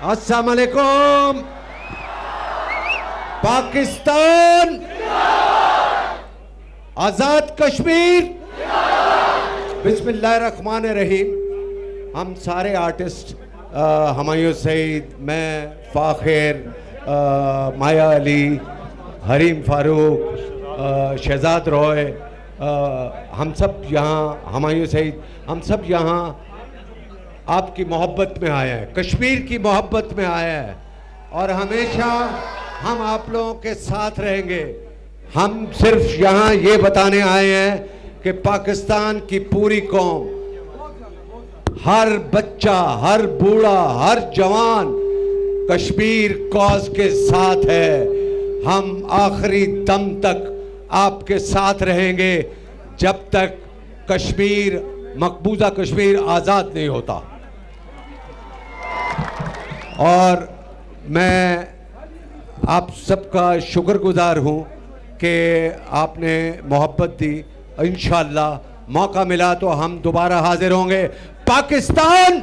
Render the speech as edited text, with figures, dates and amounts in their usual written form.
अस्सलाम वालेकुम। पाकिस्तान आजाद कश्मीर। बिस्मिल्लाहिर्रहमानिर्रहीम। हम सारे आर्टिस्ट हुमायूं सईद, मैं, फाखिर, माया अली, हरीम फारूक, शहजाद रॉय, हम सब यहाँ, हुमायूं सईद, हम सब यहाँ आपकी मोहब्बत में आए हैं, कश्मीर की मोहब्बत में आए हैं और हमेशा हम आप लोगों के साथ रहेंगे। हम सिर्फ यहाँ ये बताने आए हैं कि पाकिस्तान की पूरी कौम, हर बच्चा, हर बूढ़ा, हर जवान कश्मीर कॉज के साथ है। हम आखिरी दम तक आपके साथ रहेंगे जब तक कश्मीर, मकबूजा कश्मीर आज़ाद नहीं होता। और मैं आप सबका शुक्रगुजार हूँ कि आपने मोहब्बत दी। इंशाअल्लाह मौका मिला तो हम दोबारा हाजिर होंगे। पाकिस्तान